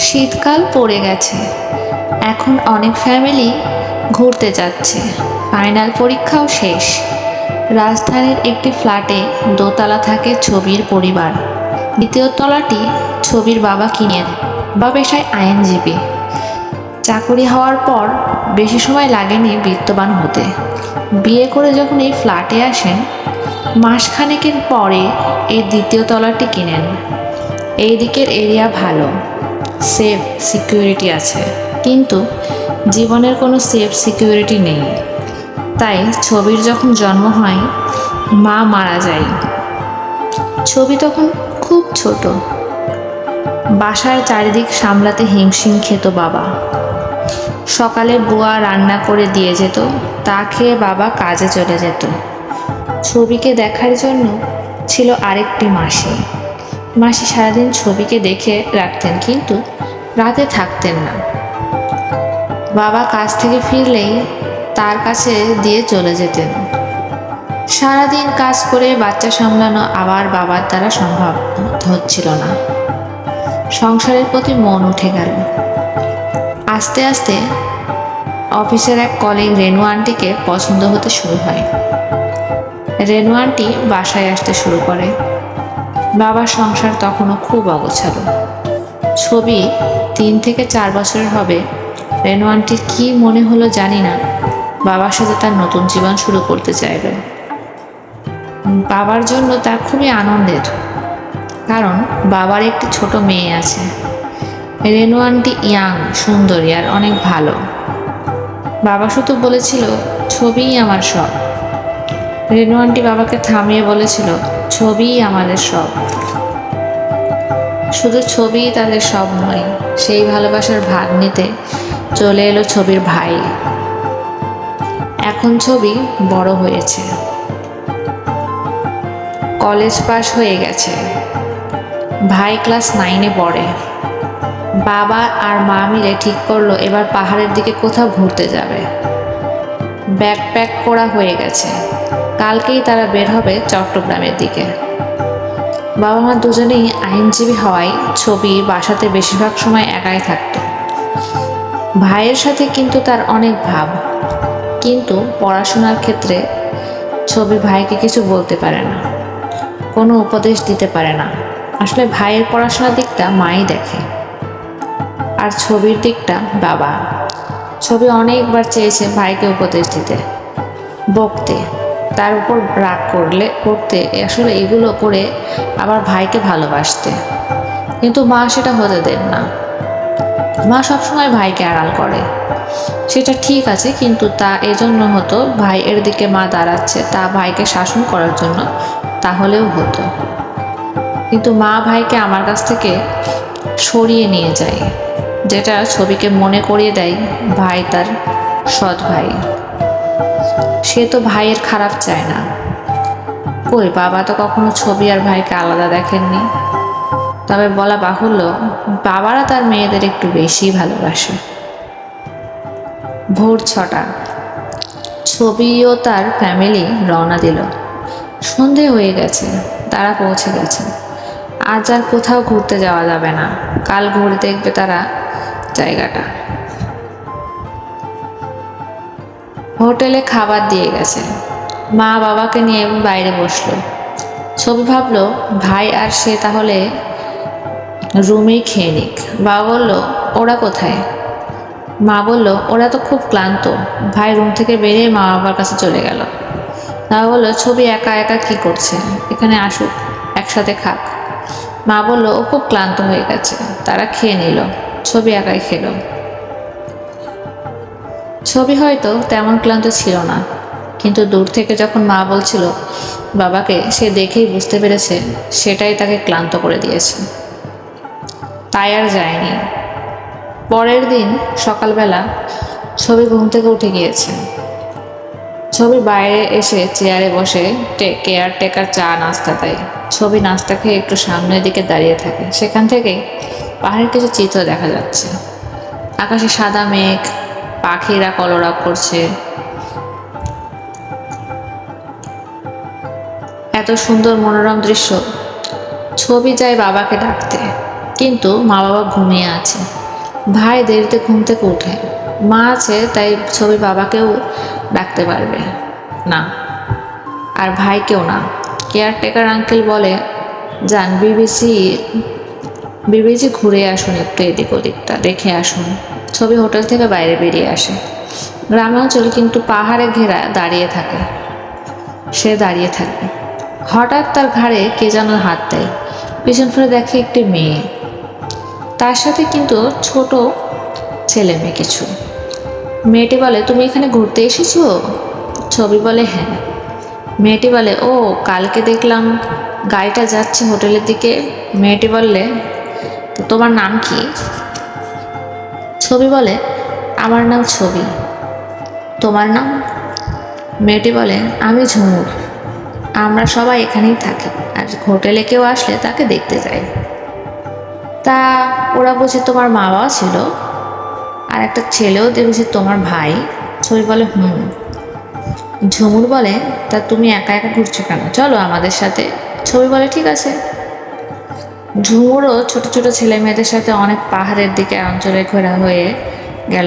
শীতকাল পড়ে গেছে। এখন অনেক ফ্যামিলি ঘুরতে যাচ্ছে। ফাইনাল পরীক্ষাও শেষ। রাজধানীর একটি ফ্ল্যাটে দোতলা থাকে ছবির পরিবার। দ্বিতীয় তলাটি ছবির বাবা কিনেন। বাবা পেশায় আইনজীবী। চাকুরি হওয়ার পর বেশি সময় লাগেনি বিত্তবান হতে। বিয়ে করে যখন এই ফ্ল্যাটে আসেন, মাসখানেকের পরে এই দ্বিতীয় তলাটি কিনেন। এই দিকের এরিয়া ভালো, সেফ সিকিউরিটি আছে, কিন্তু জীবনের কোনো সেফ সিকিউরিটি নেই। তাই ছবির যখন জন্ম হয়, মা মারা যায়। ছবি তখন খুব ছোট। বাসার চারিদিক সামলাতে হিমশিম খেত বাবা। সকালে বুয়া রান্না করে দিয়ে যেত, তা খেয়ে বাবা কাজে চলে যেত। ছবিকে দেখার জন্য ছিল আরেকটি মাসি। মাসি সারাদিন ছবিকে দেখে রাখতেন, কিন্তু রাতে থাকতেন না। বাবা কাজ থেকে ফিরলেই তার কাছে দিয়ে চলে যেতেন। সারাদিন কাজ করে বাচ্চা সামলানো আবার বাবার দ্বারা সম্ভব হচ্ছিল না। সংসারের প্রতি মন উঠে গেল। আস্তে আস্তে অফিসের এক কলিগ রেনু আন্টিকে পছন্দ হতে শুরু হয়। রেনু আন্টি বাসায় আসতে শুরু করে। বাবার সংসার তখনও খুব অগোছালো। ছবি 3 থেকে 4 বছরের হবে। রেনু আন্টির কি মনে হলো জানি না, বাবার সাথে তার নতুন জীবন শুরু করতে চাইল। বাবার জন্য তার খুবই আনন্দের, কারণ বাবার একটি ছোট মেয়ে আছে। রেনু আন্টি ইয়াং, সুন্দরী আর অনেক ভালো। বাবা শুধু বলেছিল, ছবিই আমার সব। রেনু আন্টি বাবাকে থামিয়ে বলেছিল, ছবিই আমাদের সব। শুধু ছবিই তাদের সব নয়, সেই ভালোবাসার ভাগ নিতে চলে এলো ছবির ভাই। এখন ছবি বড় হয়েছে, কলেজ পাস হয়ে গেছে। ভাই ক্লাস 9-এ পড়ে। বাবা আর মা মিলে ঠিক করলো এবার পাহাড়ের দিকে কোথাও ঘুরতে যাবে। ব্যাকপ্যাক করা হয়ে গেছে, কালকেই তারা বের হবে চট্টগ্রামের দিকে। বাবা মা দুজনেই আইনজীবী হওয়ায় ছবি বাসাতে বেশিরভাগ সময় একাই থাকত। ভাইয়ের সাথে কিন্তু তার অনেক ভাব, কিন্তু পড়াশোনার ক্ষেত্রে ছবি ভাইকে কিছু বলতে পারে না, কোনো উপদেশ দিতে পারে না। আসলে ভাইয়ের পড়াশোনার দিকটা মাই দেখে, আর ছবির দিকটা বাবা। ছবি অনেকবার চেয়েছে ভাইকে উপদেশ দিতে, বকতে, তার উপর রাগ করতে, আসলে এগুলো করে আবার ভাইকে ভালোবাসতে, কিন্তু মা সেটা হতে দেন না। মা সবসময় ভাইকে আড়াল করে। সেটা ঠিক আছে, কিন্তু তা এজন্য হতো ভাই এর দিকে মা দাঁড়াচ্ছে, তা ভাইকে শাসন করার জন্য, তাহলেও হতো। কিন্তু মা ভাইকে আমার কাছ থেকে সরিয়ে নিয়ে যায়, যেটা ছবিকে মনে করিয়ে দেয় ভাই তার সৎ ভাই। সে তো ভাইয়ের খারাপ চায় না। কই, বাবা তো কখনো ছবি আর ভাইকে আলাদা দেখেননি। তবে বলা বাহুল্য, বাবারা তার মেয়েদের একটু বেশি ভালোবাসে। ভোর 6টা, ছবি ও তার ফ্যামিলি রওনা দিল। সন্ধে হয়ে গেছে, তারা পৌঁছে গেছে। আজ আর কোথাও ঘুরতে যাওয়া যাবে না, কাল ঘুরে দেখবে তারা জায়গাটা। হোটেলে খাবার দিয়ে গেছে। মা বাবাকে নিয়ে বাইরে বসলো। ছবি ভাবলো ভাই আর সে তাহলে রুমেই খেয়ে নিক। বাবা বলল, ওরা কোথায়? মা বলল, ওরা তো খুব ক্লান্ত। ভাই রুম থেকে বেরিয়ে মা বাবার কাছে চলে গেল। বাবা বলল, ছবি একা একা কি করছে, এখানে আসুক, একসাথে খাক। মা বলল, ও খুব ক্লান্ত হয়ে গেছে। তারা খেয়ে নিল, ছবি একাই খেল। ছবি হয়তো তেমন ক্লান্ত ছিল না, কিন্তু দূর থেকে যখন মা বলছিল বাবাকে, সে দেখেই বুঝতে পেরেছে সেটাই তাকে ক্লান্ত করে দিয়েছে। তাই আর যায়নি। পরের দিন সকালবেলা ছবি ঘুম থেকে উঠে গিয়েছে। ছবি বাইরে এসে চেয়ারে বসে কেয়ারটেকার চা নাস্তা দেয়। ছবি নাস্তা খেয়ে একটু সামনের দিকে দাঁড়িয়ে থাকে। সেখান থেকেই পাহাড়ের কিছু চিত্র দেখা যাচ্ছে। আকাশে সাদা মেঘ, পাখিরা কলরব করছে। এত সুন্দর মনোরম দৃশ্য। ছবি যায় বাবাকে ডাকতে, কিন্তু মা বাবা ঘুমিয়ে আছে। ভাই দেরিতে ঘুম থেকে উঠে। মা আছে তাই ছবি বাবাকেও ডাকতে পারবে না, আর ভাইকেও না। কেয়ারটেকার আঙ্কেল বলে, যান বিবিসি ঘুরে আসুন, একটু এদিক ওদিকটা দেখে আসুন। ছবি হোটেল থেকে বাইরে বেরিয়ে আসে। গ্রামাঞ্চল কিন্তু পাহাড়ে ঘেরা সে দাঁড়িয়ে থাকে। হঠাৎ তার ঘাড়ে কে যেন হাত দেয়। পিছন ফিরে দেখে একটি মেয়ে, তার সাথে কিন্তু ছোট ছেলে মেয়ে কিছু। মেয়েটি বলে, তুমি এখানে ঘুরতে এসেছো? ছবি বলে, হ্যাঁ। মেয়েটি বলে, ও, কালকে দেখলাম গাড়িটা যাচ্ছে হোটেলের দিকে। মেয়েটি বললে, তো তোমার নাম কি? ছবি বলে, আমার নাম ছবি। তোমার নাম? মেয়েটি বলে, আমি ঝুমুর। আমরা সবাই এখানেই থাকি, আর হোটেলে কেউ আসলে তাকে দেখতে যাই। তা ওরা বুঝি তোমার মা বাবা ছিল, আর একটা ছেলেও দেখেছি তোমার ভাই? ছবি বলে, হুম। ঝুমুর বলে, তা তুমি একা একা ঘুরছো কেন? চলো আমাদের সাথে। ছবি বলে, ঠিক আছে। ঝুমুরও ছোট ছোট ছেলে মেয়েদের সাথে অনেক পাহাড়ের দিকে অঞ্চলে ঘোরা হয়ে গেল।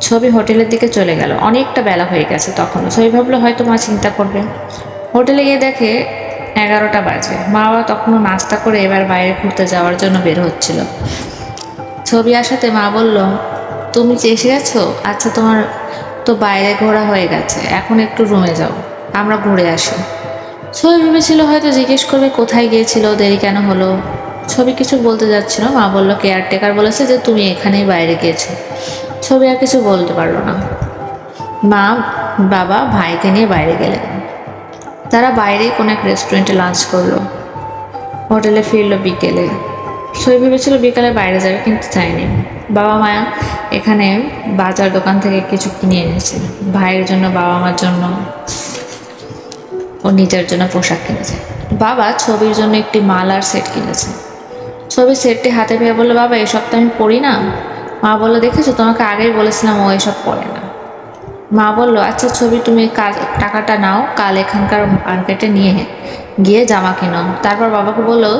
ছবি হোটেলের দিকে চলে গেল। অনেকটা বেলা হয়ে গেছে তখন। ছবি ভাবলো হয়তো মা চিন্তা করবে। হোটেলে গিয়ে দেখে 11টা বাজে। মা বাবা তখনও নাস্তা করে এবার বাইরে ঘুরতে যাওয়ার জন্য বের হচ্ছিল। ছবি আসাতে মা বলল, তুমি এসে গেছো? আচ্ছা, তোমার তো বাইরে ঘোরা হয়ে গেছে, এখন একটু রুমে যাও, আমরা ঘুরে আসি। ছবি ভেবেছিল হয়তো জিজ্ঞেস করবে কোথায় গিয়েছিল, দেরি কেন হলো। ছবি কিছু বলতে যাচ্ছিল। মা বলল, কেয়ারটেকার বলেছে যে তুমি এখানেই বাইরে গিয়েছো। ছবি আর কিছু বলতে পারলো না। মা বাবা ভাইকে নিয়ে বাইরে গেলেন। তারা বাইরে কোনো এক রেস্টুরেন্টে লাঞ্চ করলো। হোটেলে ফিরলো বিকেলে। ছবি ভেবেছিল বিকালে বাইরে যাবে, কিন্তু চায়নি। বাবা মায়া এখানে বাজার দোকান থেকে কিছু কিনে এনেছে। ভাইয়ের জন্য, বাবা মার জন্য, ও নিজের জন্য পোশাক কিনেছে। বাবা ছবির জন্য একটি মালার সেট কিনেছে। ছবি সেটটি হাতে পেয়ে বললো, বাবা, এসব তো আমি পড়ি না। মা বললো, দেখেছো, তোমাকে আগেই বলেছিলাম ও এসব পড়ে না। মা বলল, আচ্ছা ছবি, তুমি টাকাটা নাও, কাল এখানকার মার্কেটে নিয়ে গিয়ে জামা কিনো। তারপর বাবাকে বললো,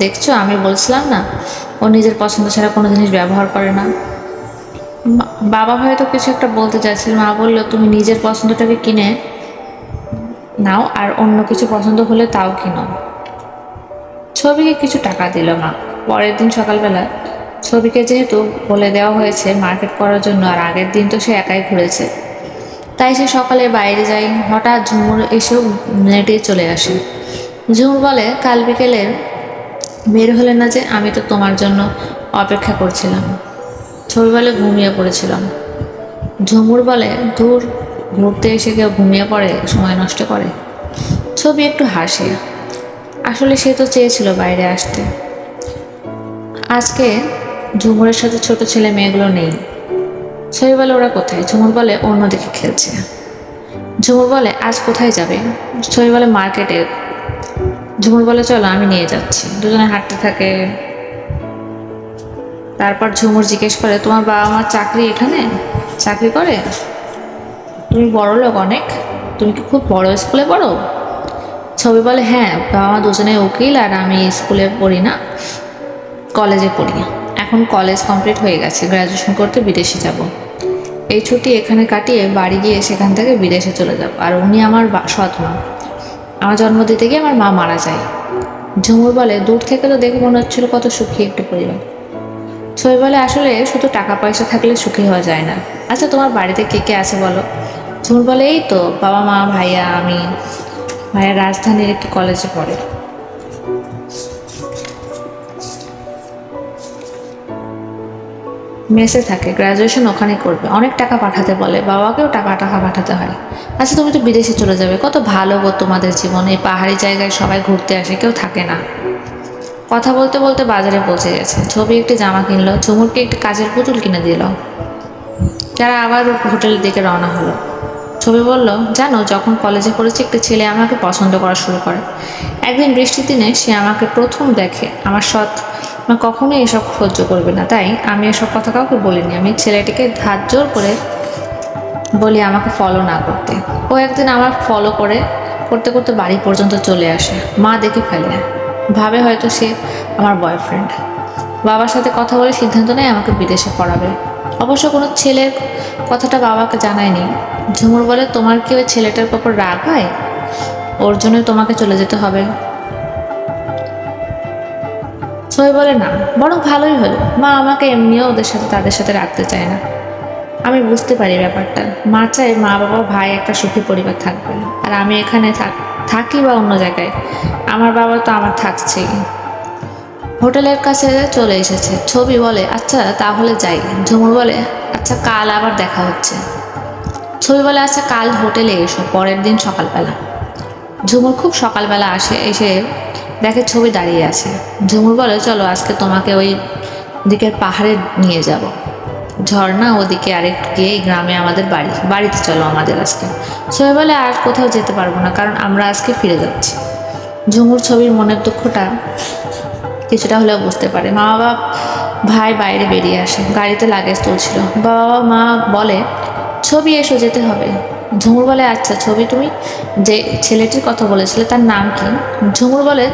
দেখছো, আমি বলছিলাম না, ও নিজের পছন্দ ছাড়া কোনো জিনিস ব্যবহার করে না। বাবা হয়তো কিছু একটা বলতে চাইছিল। মা বললো, তুমি নিজের পছন্দটাকে কিনে নাও, আর অন্য কিছু পছন্দ হলে তাও কিনো। ছবিকে কিছু টাকা দিল মা। পরের দিন সকালবেলা ছবিকে যেহেতু বলে দেওয়া হয়েছে মার্কেট করার জন্য, আর আগের দিন তো সে একাই ঘুরেছে, তাই সে সকালে বাইরে যায়। হঠাৎ ঝুমুর এসেও নেটে চলে আসে। ঝুমুর বলে, কাল বিকেলে বের হলে না যে? আমি তো তোমার জন্য অপেক্ষা করছিলাম। ছবি বলে, ঘুমিয়ে পড়েছিলাম। ঝুমুর বলে, দূর, ঘুরতে এসে কেউ ঘুমিয়ে পড়ে, সময় নষ্ট করে? ছবি একটু হাসে। আসলে সে তো চেয়েছিল বাইরে আসতে। আজকে ঝুমুরের সাথে ছোট ছেলে মেয়েগুলো নেই। ছবি বলে, ওরা কোথায়? ঝুমুর বলে, অন্যদিকে খেলছে। ঝুমুর বলে, আজ কোথায় যাবে? ছবি বলে, মার্কেটে। ঝুমুর বলে, চলো, আমি নিয়ে যাচ্ছি। দুজনে হাঁটতে থাকে। তারপর ঝুমুর জিজ্ঞেস করে, তোমার বাবা মার চাকরি এখানে চাকরি করে? তুমি বড় লোক অনেক, তুমি কি খুব বড় স্কুলে পড়ো? ছবি বলে, হ্যাঁ, বাবা মা দুজনে উকিল, আর আমি স্কুলে পড়ি না, কলেজে পড়ি। এখন কলেজ কমপ্লিট হয়ে গেছে, গ্র্যাজুয়েশন করতে বিদেশে যাব। এই ছুটি এখানে কাটিয়ে বাড়ি গিয়ে সেখান থেকে বিদেশে চলে যাব। আর উনি আমার সৎ মা। আমার জন্ম দিতে গিয়ে আমার মা মারা যায়। ঝুমুর বলে, দূর থেকে তো দেখে মনে হচ্ছিল কত সুখী একটি পরিবার। ছবি বলে, আসলে শুধু টাকা পয়সা থাকলে সুখী হওয়া যায় না। আচ্ছা, তোমার বাড়িতে কে কে আছে বলো? ঝুমুর বলে, এই তো বাবা মা, ভাইয়া, আমি। ভাইয়া রাজধানীর একটি কলেজে পড়ে। মেসে থাকে, গ্র্যাজুয়েশন ওখানে করবে। অনেক টাকা পাঠাতে বলে, বাবাকেও টাকা টাকা পাঠাতে হয়। আচ্ছা, তুমি তো বিদেশে চলে যাবে, কত ভালো গো তোমাদের জীবন। এই পাহাড়ি জায়গায় সবাই ঘুরতে আসে, কেউ থাকে না। কথা বলতে বলতে বাজারে পৌঁছে গেছে। ছবি একটি জামা কিনলো, ঝুমুরকে একটি কাচের পুতুল কিনে দিল। তারা আবার হোটেলের দিকে রওনা হলো। ছবি বলল, জানো, যখন কলেজে পড়েছি একটি ছেলে আমাকে পছন্দ করা শুরু করে। একদিন বৃষ্টির দিনে সে আমাকে প্রথম দেখে। আমার সৎ মা কখনোই এসব সহ্য করবে না, তাই আমি এসব কথা কাউকে বলিনি। আমি ছেলেটিকে হাত জোর করে বলি আমাকে ফলো না করতে। ও একদিন আমার ফলো করতে করতে বাড়ি পর্যন্ত চলে আসে। মা দেখে ফেলে। ভাবে হয়তো সে আমার বয়ফ্রেন্ড। বাবার সাথে কথা বলে সিদ্ধান্ত নেয় আমাকে বিদেশে পড়াবে। অবশ্য কোনো ছেলের কথাটা বাবাকে জানায়নি। ঝুমুর বলে, তোমার কি ওই ছেলেটার উপর রাগ হয়? ওর জন্যই তোমাকে চলে যেতে হবে? সোহেল বলে, না, বরং ভালোই হলো। মা আমাকে এমনিও তাদের সাথে রাখতে চায় না। আমি বুঝতে পারি ব্যাপারটা। মা চায় মা বাবা ভাই একটা সুখী পরিবার থাকবে, আর আমি এখানে থাকি বা অন্য জায়গায়, আমার বাবা তো আমার থাকছেই। হোটেলের কাছে চলে এসেছে। ছবি বলে, আচ্ছা তাহলে যাই। ঝুমুর বলে, আচ্ছা কাল আবার দেখা হচ্ছে। ছবি বলে, আচ্ছা কাল হোটেলে এসো পরের দিন সকালবেলা। ঝুমুর খুব সকালবেলা এসে দেখে ছবি দাঁড়িয়ে আছে। ঝুমুর বলে, চলো আজকে তোমাকে ওই দিকের পাহাড়ে নিয়ে যাব। ঝর্ণা ওদিকে আরেকটু গিয়ে গ্রামে আমাদের বাড়িতে চলো আমাদের আজকে। ছবি বলে, আর কোথাও যেতে পারবো না, কারণ আমরা আজকে ফিরে যাচ্ছি। ঝুমুর ছবির মনের দুঃখটা কিছুটা হলেও বুঝতে পারে। মা বাবা ভাই বাইরে বেরিয়ে আসে, গাড়িতে লাগেজ তুলছিল। বাবা মা বলে, ছবি এসো, যেতে হবে। ঝুমুর বলে, আচ্ছা ছবি, তুমি যে ছেলেটির কথা বলেছিলে তার নাম কি? ঝুমুর বলে,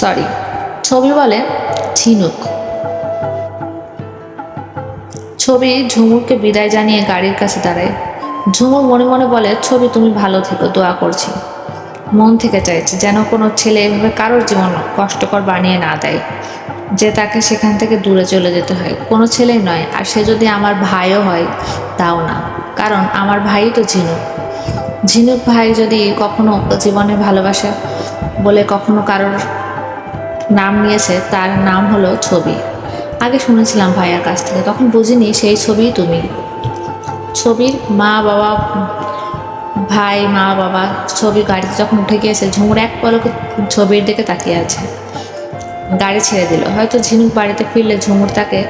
সরি, ছবি বলে, ঝিনুক। ছবি ঝুমুরকে বিদায় জানিয়ে গাড়ির কাছে দাঁড়ায়। ঝুমুর মনে মনে বলে, ছবি তুমি ভালো থেকো, দোয়া করছি। মন থেকে চাইছে যেন কোনো ছেলে এভাবে কারোর জীবন কষ্টকর বানিয়ে না দেয়, যে তাকে সেখান থেকে দূরে চলে যেতে হয়। কোনো ছেলেই নয়, আর সে যদি আমার ভাইও হয় তাও না, কারণ আমার ভাই তো ঝিনুক। ঝিনুক ভাই যদি কখনো জীবনে ভালোবাসা বলে কখনো কারোর নাম নিয়েছে, তার নাম হলো ছবি। আগে শুনেছিলাম ভাইয়ার কাছ থেকে, তখন বুঝিনি সেই ছবিই তুমি। ছবির মা বাবা ভাই মা বাবা ছবি গাড়িতে যখন উঠে গিয়েছে, ঝুমুর এক পলকে ছবির দিকে তাকিয়ে আছে। গাড়ি ছেড়ে দিল। হয়তো ঝিনুক বাড়িতে ফিরলে ঝুমুর তাকে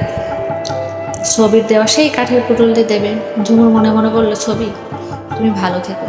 ছবির দেওয়া সেই কাঠের পুতুলটি দেবে। ঝুমুর মনে মনে বলল, ছবি তুমি ভালো থেকো।